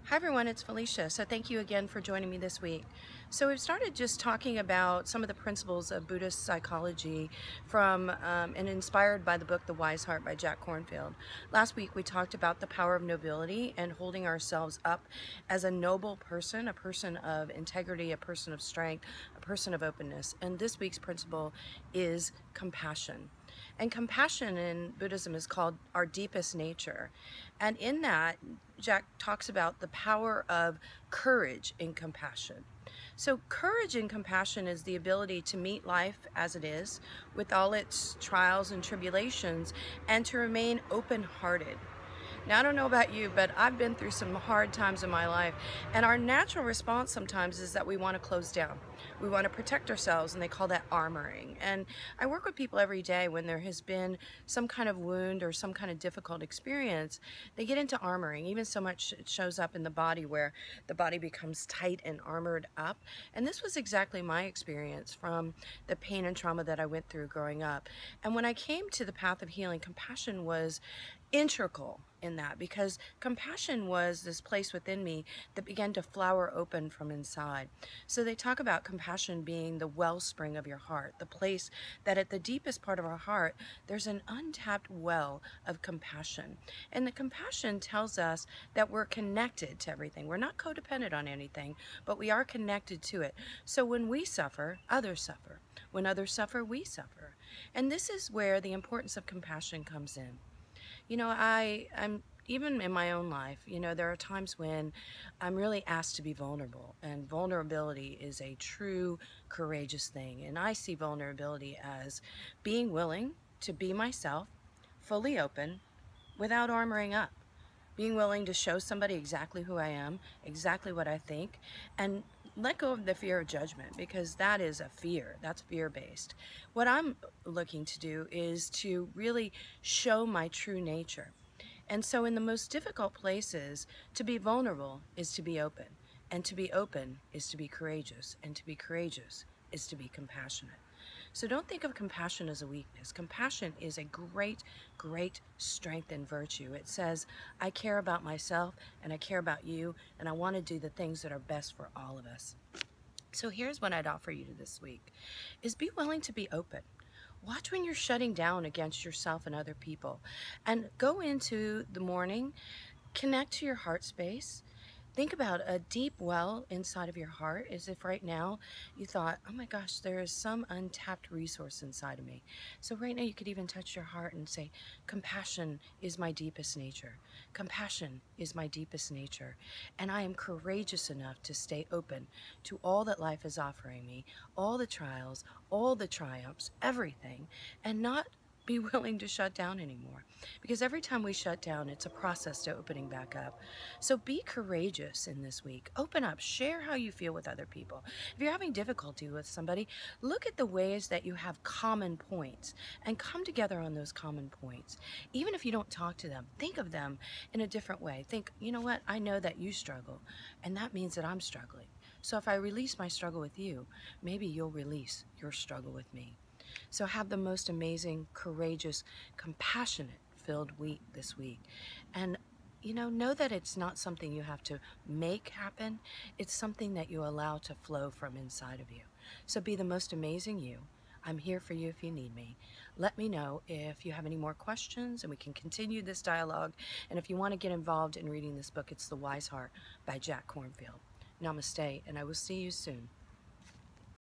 Hi everyone, it's Felicia. So thank you again for joining me this week. So we've started just talking about some of the principles of Buddhist psychology from and inspired by the book The Wise Heart by Jack Kornfield. Last week we talked about the power of nobility and holding ourselves up as a noble person, a person of integrity, a person of strength, a person of openness. And this week's principle is compassion. And compassion in Buddhism is called our deepest nature. And in that, Jack talks about the power of courage in compassion. So courage in compassion is the ability to meet life as it is, with all its trials and tribulations, and to remain open-hearted. Now, I don't know about you, but I've been through some hard times in my life, and our natural response sometimes is that we want to close down. We want to protect ourselves, and they call that armoring. And I work with people every day when there has been some kind of wound or some kind of difficult experience. They get into armoring, even so much it shows up in the body where the body becomes tight and armored up. And this was exactly my experience from the pain and trauma that I went through growing up. And when I came to the path of healing, compassion was integral in that, because compassion was this place within me that began to flower open from inside. So they talk about compassion being the wellspring of your heart, the place that at the deepest part of our heart there's an untapped well of compassion. And the compassion tells us that we're connected to everything. We're not codependent on anything, but we are connected to it. So when we suffer, others suffer. When others suffer, we suffer. And this is where the importance of compassion comes in. You know, I'm even in my own life, you know, there are times when I'm really asked to be vulnerable, and vulnerability is a true courageous thing. And I see vulnerability as being willing to be myself, fully open, without armoring up. Being willing to show somebody exactly who I am, exactly what I think, and let go of the fear of judgment, because that is a fear. That's fear-based. What I'm looking to do is to really show my true nature. And so in the most difficult places, to be vulnerable is to be open. And to be open is to be courageous. And to be courageous is to be compassionate. So don't think of compassion as a weakness. Compassion is a great, great strength and virtue. It says, I care about myself and I care about you, and I want to do the things that are best for all of us. So here's what I'd offer you this week, is be willing to be open. Watch when you're shutting down against yourself and other people, and go into the morning, connect to your heart space. Think about a deep well inside of your heart, as if right now you thought, oh my gosh, there is some untapped resource inside of me. So right now you could even touch your heart and say, compassion is my deepest nature. Compassion is my deepest nature. And I am courageous enough to stay open to all that life is offering me, all the trials, all the triumphs, everything, and not be willing to shut down anymore. Because every time we shut down, it's a process to opening back up. So be courageous in this week. Open up. Share how you feel with other people. If you're having difficulty with somebody, look at the ways that you have common points and come together on those common points. Even if you don't talk to them, think of them in a different way. Think, you know what? I know that you struggle, and that means that I'm struggling. So if I release my struggle with you, maybe you'll release your struggle with me. So have the most amazing, courageous, compassionate filled week this week. And you know that it's not something you have to make happen. It's something that you allow to flow from inside of you. So be the most amazing you. I'm here for you if you need me. Let me know if you have any more questions, and we can continue this dialogue. And if you want to get involved in reading this book, it's The Wise Heart by Jack Kornfield. Namaste, and I will see you soon.